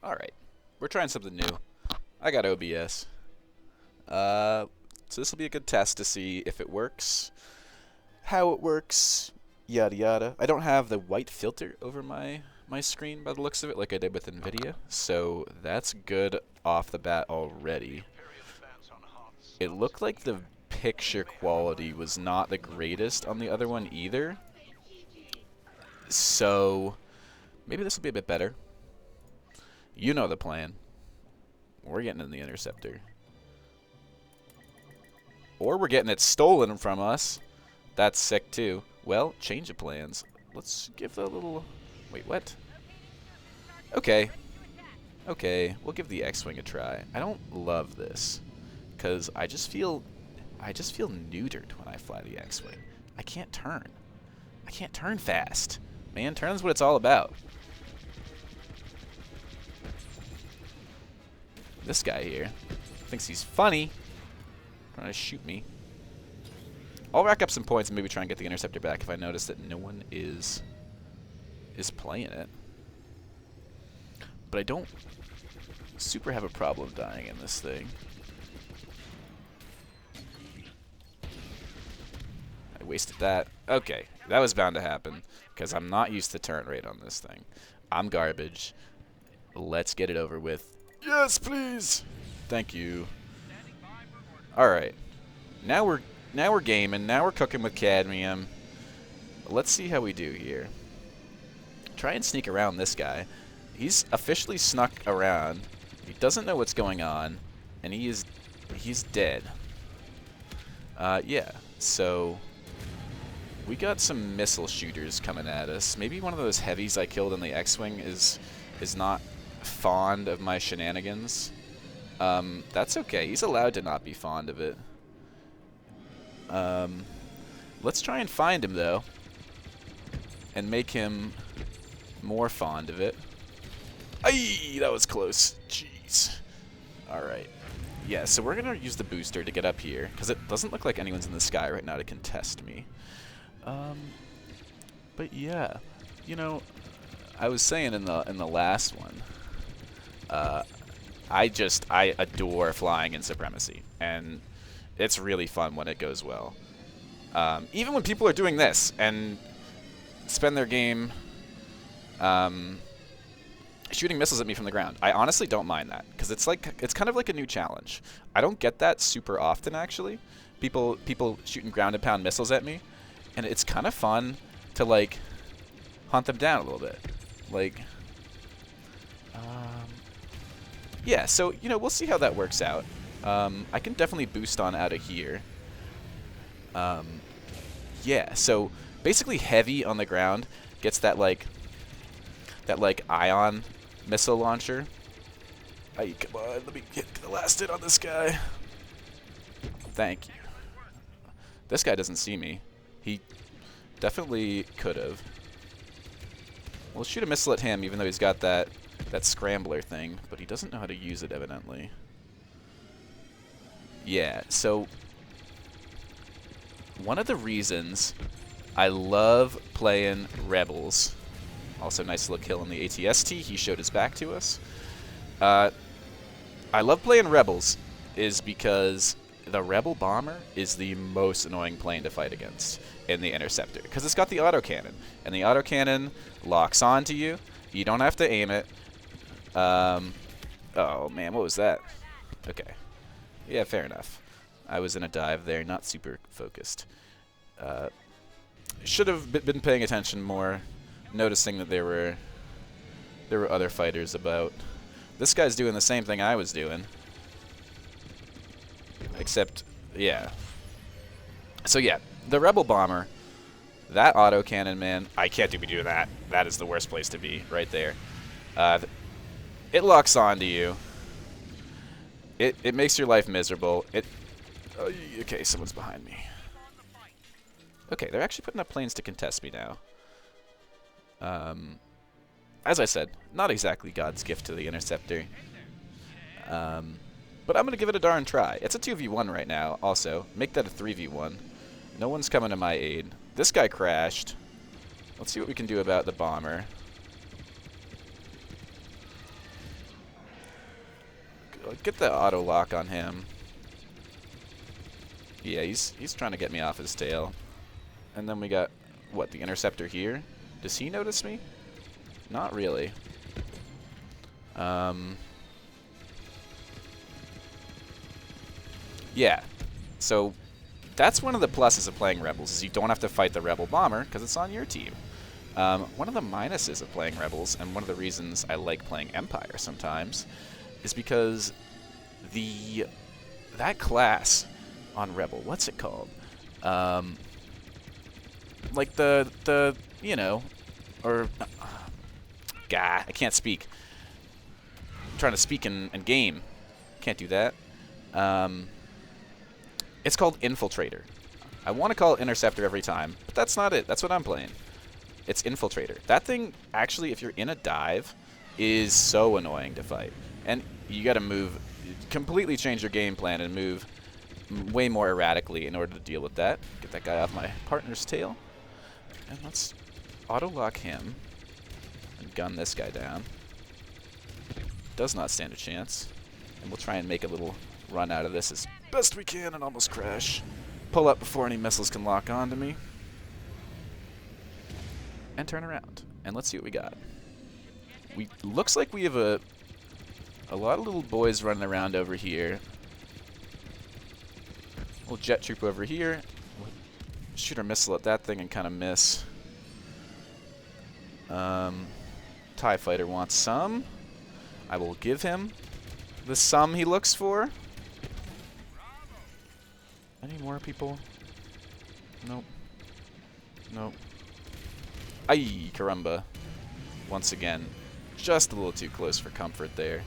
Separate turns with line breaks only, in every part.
Alright. We're trying something new. I got OBS. So this will be a good test to see if it works, how it works, yada yada. I don't have the white filter over my screen by the looks of it like I did with NVIDIA, so that's good off the bat already. It looked like the picture quality was not the greatest on the other one either, so maybe this will be a bit better. You know the plan. We're getting in the Interceptor. Or we're getting it stolen from us. That's sick too. Well, change of plans. Let's give the little... Wait, what? Okay. Okay, we'll give the X-Wing a try. I don't love this, because I just feel neutered when I fly the X-Wing. I can't turn. I can't turn fast. Man, turn's what it's all about. This guy here thinks he's funny, trying to shoot me. I'll rack up some points and maybe try and get the Interceptor back if I notice that no one is playing it. But I don't super have a problem dying in this thing. I wasted that. Okay, that was bound to happen because I'm not used to turn rate on this thing. I'm garbage. Let's get it over with. Yes, please. Thank you. All right. Now we're gaming. Now we're cooking with cadmium. Let's see how we do here. Try and sneak around this guy. He's officially snuck around. He doesn't know what's going on, and he's dead. Yeah. So we got some missile shooters coming at us. Maybe one of those heavies I killed in the X-Wing is not fond of my shenanigans. That's okay. He's allowed to not be fond of it. Let's try and find him, though, and make him more fond of it. Aye, that was close. Jeez. Alright. Yeah, so we're going to use the booster to get up here, because it doesn't look like anyone's in the sky right now to contest me. But yeah, you know, I was saying in the last one, I adore flying in Supremacy, and it's really fun when it goes well. Even when people are doing this and spend their game shooting missiles at me from the ground, I honestly don't mind that, because it's kind of like a new challenge. I don't get that super often, actually. People shooting ground and pound missiles at me, and it's kind of fun to like hunt them down a little bit, like. Yeah, so, you know, we'll see how that works out. I can definitely boost on out of here. Yeah, so basically heavy on the ground gets that ion missile launcher. Hey, come on, let me get the last hit on this guy. Thank you. This guy doesn't see me. He definitely could have. We'll shoot a missile at him, even though he's got that scrambler thing, but he doesn't know how to use it, evidently. Yeah, so one of the reasons I love playing Rebels, also nice little kill in the ATST, he showed his back to us. I love playing Rebels is because the Rebel bomber is the most annoying plane to fight against in the Interceptor, because it's got the autocannon, and the autocannon locks onto you. You don't have to aim it. Oh man, what was that? Okay. Yeah, fair enough. I was in a dive there, not super focused. Should have been paying attention more, noticing that there were other fighters about. This guy's doing the same thing I was doing. Except, yeah. So yeah, the Rebel bomber, that autocannon, man, I can't do that. That is the worst place to be, right there. It locks onto you. It makes your life miserable. Okay, someone's behind me. Okay, they're actually putting up planes to contest me now. As I said, not exactly God's gift to the Interceptor. But I'm going to give it a darn try. It's a 2v1 right now, also. Make that a 3v1. No one's coming to my aid. This guy crashed. Let's see what we can do about the bomber. get the auto lock on him. Yeah, he's trying to get me off his tail. And then we got, what, the Interceptor here? Does he notice me? Not really. Yeah. So that's one of the pluses of playing Rebels, is you don't have to fight the Rebel bomber because it's on your team. One of the minuses of playing Rebels, and one of the reasons I like playing Empire sometimes, is because that class on Rebel, what's it called? Like the you know, or I can't speak. I'm trying to speak in game. Can't do that. It's called Infiltrator. I want to call it Interceptor every time, but that's not it. That's what I'm playing. It's Infiltrator. That thing, actually, if you're in a dive, is so annoying to fight. And you got to move, completely change your game plan and move way more erratically in order to deal with that. Get that guy off my partner's tail. And let's auto-lock him and gun this guy down. Does not stand a chance. And we'll try and make a little run out of this as best we can and almost crash. Pull up before any missiles can lock onto me. And turn around. And let's see what we got. Looks like we have a lot of little boys running around over here. Little jet troop over here. We'll shoot our missile at that thing and kind of miss. TIE fighter wants some. I will give him the sum he looks for. Any more people? Nope. Nope. Ay, caramba. Once again, just a little too close for comfort there.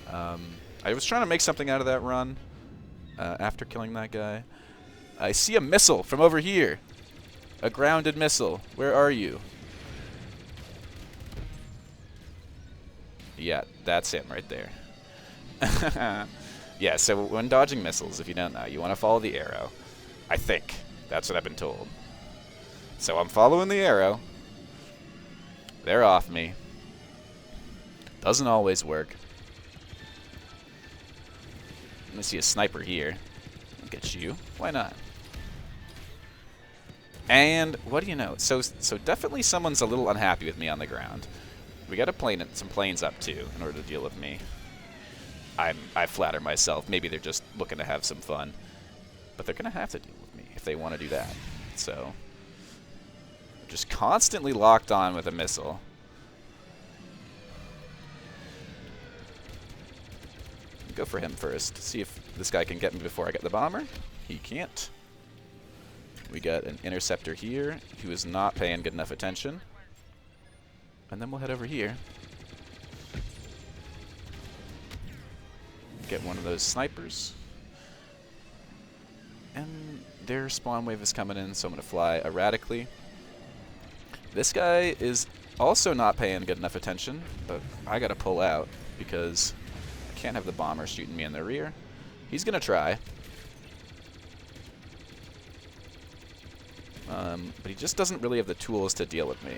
I was trying to make something out of that run after killing that guy. I see a missile from over here. A grounded missile. Where are you? Yeah, that's him right there. Yeah, so when dodging missiles, if you don't know, you want to follow the arrow. I think. That's what I've been told. So I'm following the arrow. They're off me. Doesn't always work. Let me see a sniper here. Look at you. Why not? And what do you know? So definitely someone's a little unhappy with me on the ground. We got some planes up too in order to deal with me. I flatter myself. Maybe they're just looking to have some fun. But they're going to have to deal with me if they want to do that. So, just constantly locked on with a missile. Go for him first. See if this guy can get me before I get the bomber. He can't. We got an Interceptor here who is not paying good enough attention. And then we'll head over here. Get one of those snipers. And their spawn wave is coming in, so I'm going to fly erratically. This guy is also not paying good enough attention, but I got to pull out because I can't have the bomber shooting me in the rear. He's going to try. But he just doesn't really have the tools to deal with me.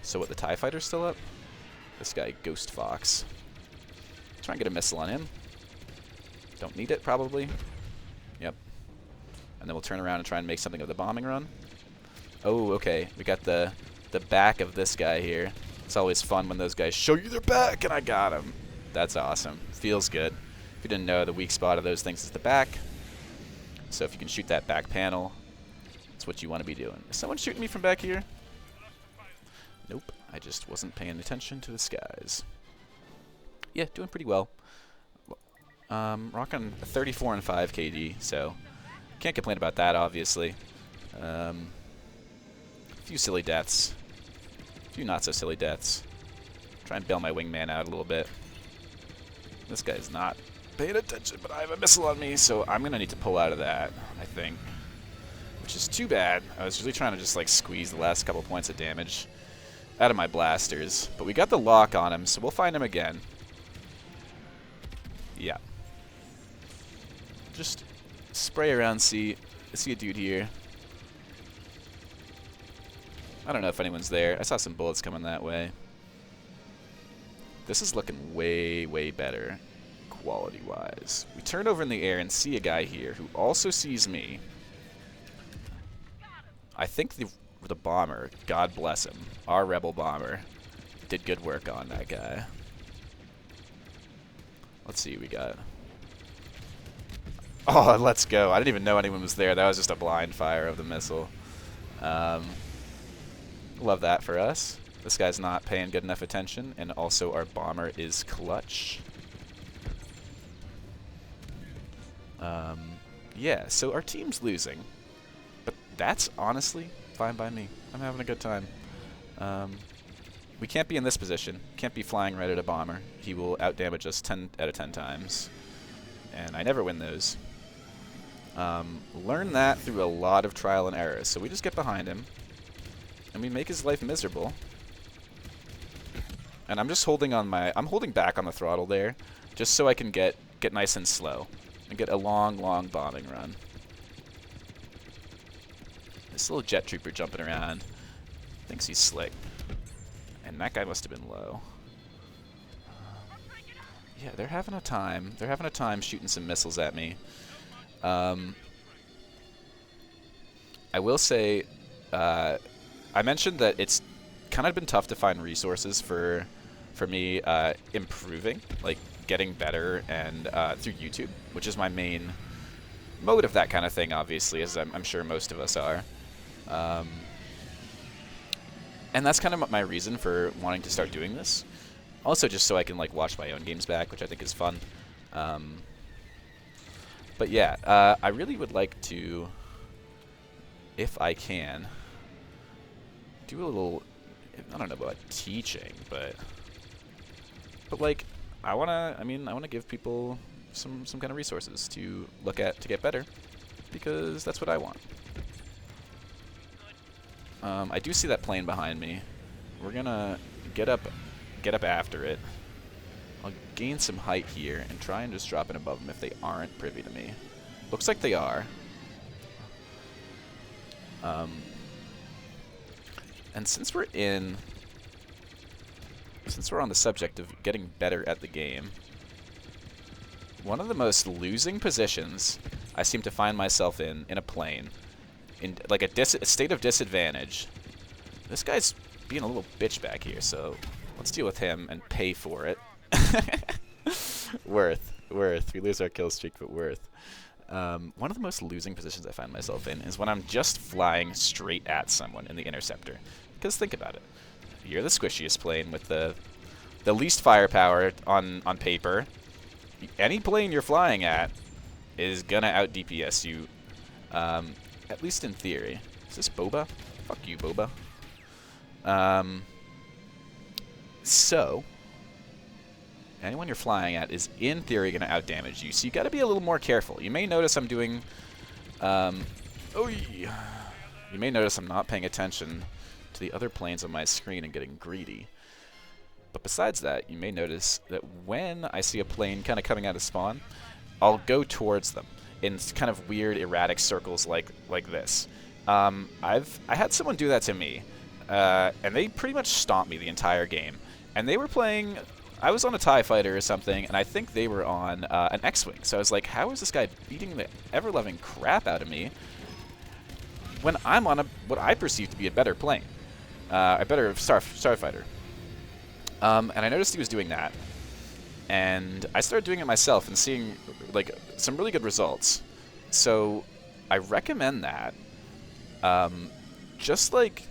So what, the TIE fighter's still up? This guy, Ghost Fox. Try and get a missile on him. Don't need it, probably. Yep. And then we'll turn around and try and make something of the bombing run. Oh, okay. We got the back of this guy here. It's always fun when those guys show you their back, and I got him. That's awesome. Feels good. If you didn't know, the weak spot of those things is the back. So if you can shoot that back panel, that's what you want to be doing. Is someone shooting me from back here? Nope. I just wasn't paying attention to the skies. Yeah, doing pretty well. Rocking a 34 and 5 KD, so can't complain about that, obviously. A few silly deaths. A few not so silly deaths. Try and bail my wingman out a little bit. This guy's not paying attention, but I have a missile on me, so I'm going to need to pull out of that, I think. Which is too bad. I was really trying to just like squeeze the last couple points of damage out of my blasters. But we got the lock on him, so we'll find him again. Yeah. Just spray around, see a dude here. I don't know if anyone's there. I saw some bullets coming that way. This is looking way, way better quality-wise. We turn over in the air and see a guy here who also sees me. I think the bomber, God bless him, our rebel bomber, did good work on that guy. Let's see what we got. Oh, let's go. I didn't even know anyone was there. That was just a blind fire of the missile. Love that for us. This guy's not paying good enough attention, and also our bomber is clutch. Yeah, so our team's losing, but that's honestly fine by me. I'm having a good time. We can't be in this position. Can't be flying right at a bomber. He will outdamage us 10 out of 10 times, and I never win those. Learn that through a lot of trial and error. So we just get behind him, and we make his life miserable. And I'm just holding on I'm holding back on the throttle there, just so I can get nice and slow and get a long, long bombing run. This little jet trooper jumping around thinks he's slick, and that guy must have been low. Yeah, they're having a time. They're having a time shooting some missiles at me. I will say, I mentioned that it's kind of been tough to find resources for me improving, like getting better, and through YouTube, which is my main mode of that kind of thing, obviously, as I'm sure most of us are. And that's kind of my reason for wanting to start doing this. Also, just so I can like watch my own games back, which I think is fun. But yeah, I really would like to, if I can, do a little, I don't know about teaching, but like, I wanna give people some kind of resources to look at to get better, because that's what I want. I do see that plane behind me. We're gonna get up after it. I'll gain some height here and try and just drop in above them if they aren't privy to me. Looks like they are. And since we're on the subject of getting better at the game, one of the most losing positions I seem to find myself in a plane, in like a state of disadvantage. This guy's being a little bitch back here, so let's deal with him and pay for it. Worth. We lose our kill streak, but worth. One of the most losing positions I find myself in is when I'm just flying straight at someone in the Interceptor. Because think about it. You're the squishiest plane with the least firepower on paper. Any plane you're flying at is gonna out DPS you, at least in theory. Is this Boba? Fuck you, Boba. So anyone you're flying at is in theory gonna outdamage you, so you gotta be a little more careful. You may notice I'm doing, you may notice I'm not paying attention to the other planes on my screen and getting greedy. But besides that, you may notice that when I see a plane kind of coming out of spawn, I'll go towards them in kind of weird, erratic circles like this. I had someone do that to me, and they pretty much stomped me the entire game. And they were playing, I was on a TIE fighter or something, and I think they were on an X-Wing. So I was like, how is this guy beating the ever-loving crap out of me when I'm on what I perceive to be a better plane, a better starfighter? And I noticed he was doing that, and I started doing it myself and seeing like some really good results. So I recommend that. Just like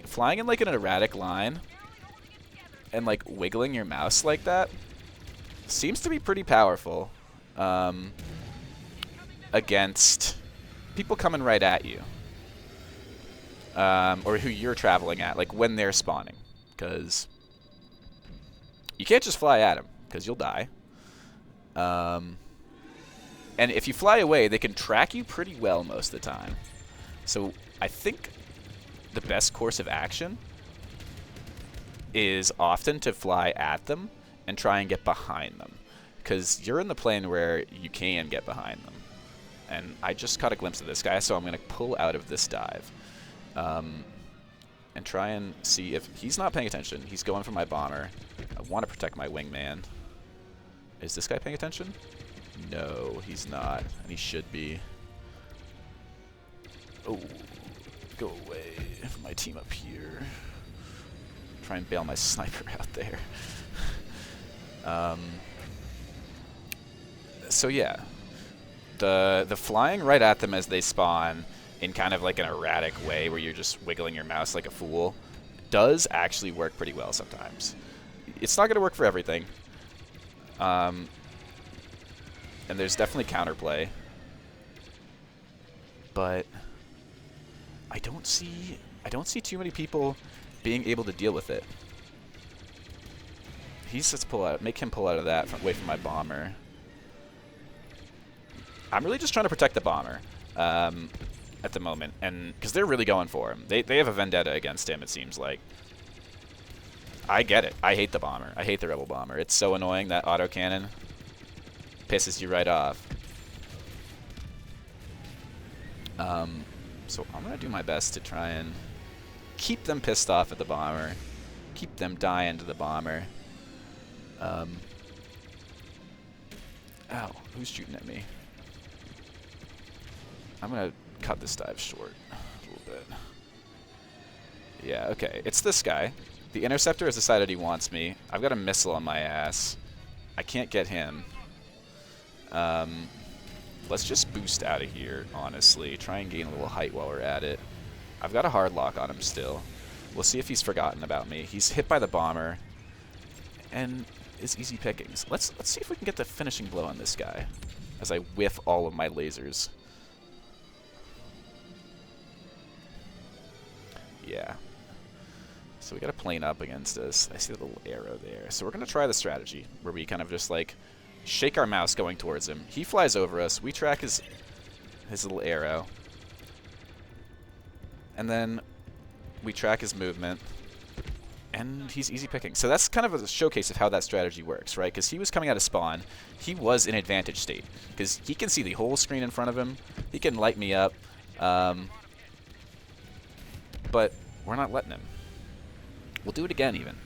flying in like an erratic line, and like wiggling your mouse like that seems to be pretty powerful against people coming right at you, or who you're traveling at, like when they're spawning, because you can't just fly at them, because you'll die. And if you fly away, they can track you pretty well most of the time. So I think the best course of action is often to fly at them and try and get behind them, because you're in the plane where you can get behind them. And I just caught a glimpse of this guy, so I'm going to pull out of this dive and try and see if he's not paying attention. He's going for my bomber. want to protect my wingman. Is this guy paying attention? No, he's not, and he should be. Oh, go away from my team up here. Try and bail my sniper out there. So yeah, the flying right at them as they spawn in kind of like an erratic way where you're just wiggling your mouse like a fool does actually work pretty well sometimes. It's not going to work for everything. And there's definitely counterplay. But I don't see too many people being able to deal with it. Let's pull out, make him pull out of that away from my bomber. I'm really just trying to protect the bomber at the moment, and because they're really going for him. They have a vendetta against him, it seems like. I get it. I hate the bomber. I hate the rebel bomber. It's so annoying, that autocannon. Pisses you right off. So I'm going to do my best to try and keep them pissed off at the bomber. Keep them dying to the bomber. Ow. Who's shooting at me? I'm going to cut this dive short a little bit. Yeah, okay. It's this guy. The Interceptor has decided he wants me. I've got a missile on my ass. I can't get him. Let's just boost out of here, honestly. Try and gain a little height while we're at it. I've got a hard lock on him still. We'll see if he's forgotten about me. He's hit by the bomber. And is easy pickings. Let's see if we can get the finishing blow on this guy as I whiff all of my lasers. Yeah. So we got a plane up against us. I see the little arrow there. So we're going to try the strategy where we kind of just like shake our mouse going towards him. He flies over us. We track his little arrow. And then we track his movement. And he's easy picking. So that's kind of a showcase of how that strategy works, right? Because he was coming out of spawn. He was in advantage state. Because he can see the whole screen in front of him. He can light me up. But we're not letting him. We'll do it again, even.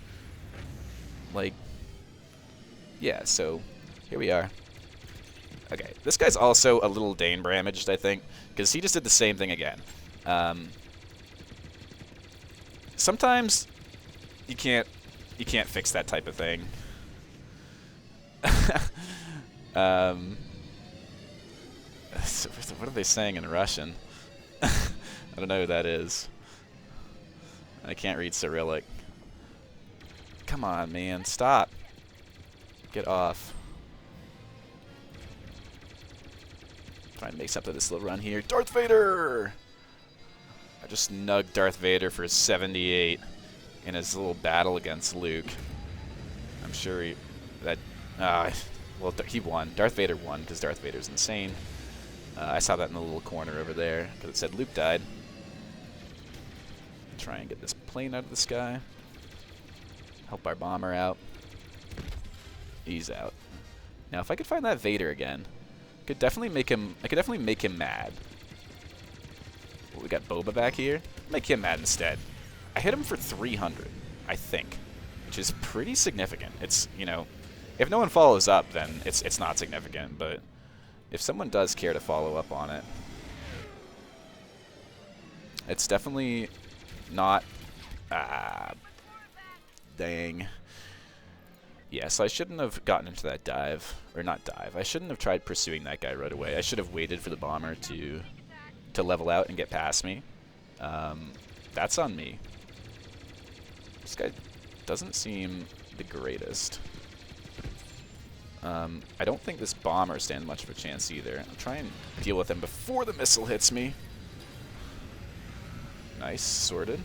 Like, yeah, so here we are. Okay, this guy's also a little Dane bramaged, I think, because he just did the same thing again. Sometimes you can't fix that type of thing. What are they saying in Russian? I don't know who that is. I can't read Cyrillic. Come on, man. Stop. Get off. Try and make something of this little run here. Darth Vader! I just nugged Darth Vader for 78 in his little battle against Luke. I'm sure he won. Darth Vader won because Darth Vader's insane. I saw that in the little corner over there because it said Luke died. Try and get this plane out of the sky. Help our bomber out. He's out. Now, if I could find that Vader again, I could definitely make him mad. Well, we got Boba back here. Make him mad instead. I hit him for 300, I think, which is pretty significant. It's, you know, if no one follows up, then it's not significant. But if someone does care to follow up on it, it's definitely not. Dang. Yeah, so I shouldn't have gotten into that dive. Or not dive. I shouldn't have tried pursuing that guy right away. I should have waited for the bomber to level out and get past me. That's on me. This guy doesn't seem the greatest. I don't think this bomber stands much of a chance either. I'll try and deal with him before the missile hits me. Nice, sorted.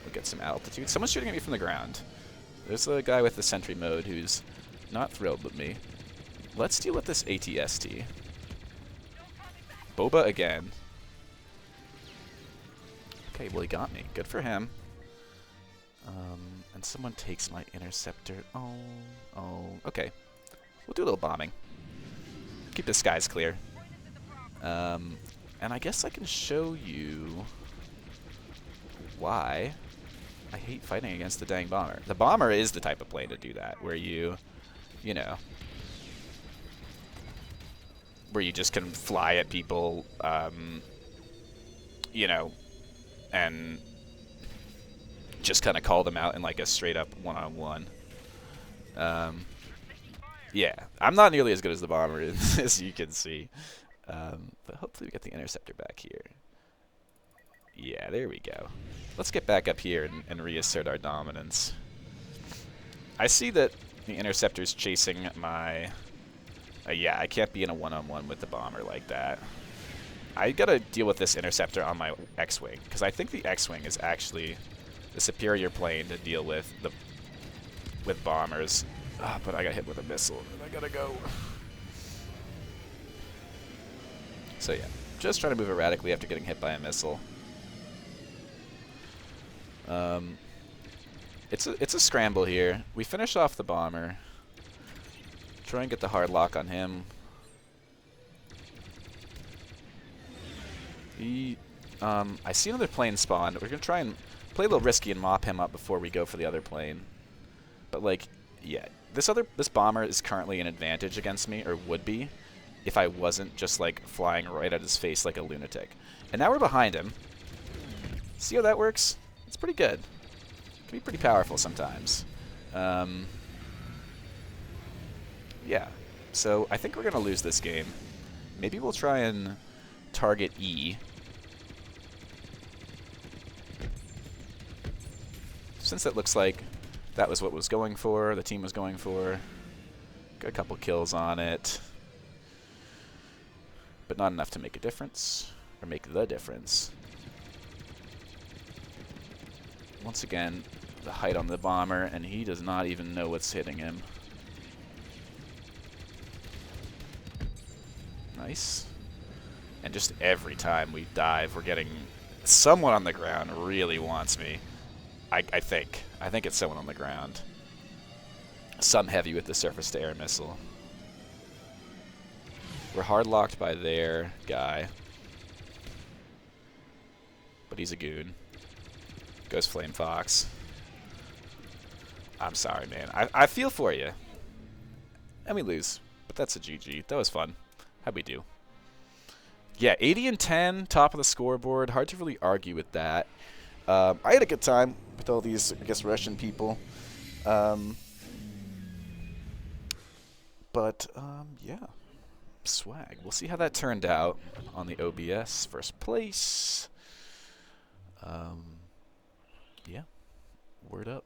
We'll get some altitude. Someone's shooting at me from the ground. There's a guy with the sentry mode who's not thrilled with me. Let's deal with this ATST. Boba again. Okay, well, he got me. Good for him. And someone takes my interceptor. Oh, okay. We'll do a little bombing. Keep the skies clear. And I guess I can show you why I hate fighting against the dang bomber. The bomber is the type of plane to do that, where you know, where you just can fly at people, you know, and just kind of call them out in like a straight up one-on-one. Yeah, I'm not nearly as good as the bomber is, as you can see. But hopefully we get the interceptor back here. Yeah, there we go. Let's get back up here and reassert our dominance. I see that the interceptor's chasing my... yeah, I can't be in a one-on-one with the bomber like that. I gotta deal with this interceptor on my X-Wing, because I think the X-Wing is actually the superior plane to deal with bombers. But I got hit with a missile, and I gotta go. So yeah, just trying to move erratically after getting hit by a missile. It's a scramble here. We finish off the bomber. Try and get the hard lock on him. I see another plane spawn. We're gonna try and play a little risky and mop him up before we go for the other plane. But like, yeah, this bomber is currently an advantage against me, or would be, if I wasn't just like flying right at his face like a lunatic. And now we're behind him. See how that works? It's pretty good. Can be pretty powerful sometimes. Yeah. So I think we're gonna lose this game. Maybe we'll try and target E. Since it looks like that was what was going for, the team was going for. Got a couple kills on it. But not enough to make a difference, or make the difference. Once again, the height on the bomber, and he does not even know what's hitting him. Nice. And just every time we dive, we're getting... Someone on the ground really wants me. I think. I think it's someone on the ground. Some heavy with the surface-to-air missile. We're hard-locked by their guy. But he's a goon. Goes Flame Fox. I'm sorry, man. I feel for you. And we lose. But that's a GG. That was fun. How'd we do? Yeah, 80 and 10, top of the scoreboard. Hard to really argue with that. I had a good time with all these, I guess, Russian people. Yeah. Swag. We'll see how that turned out on the OBS. First place. Yeah. Word up.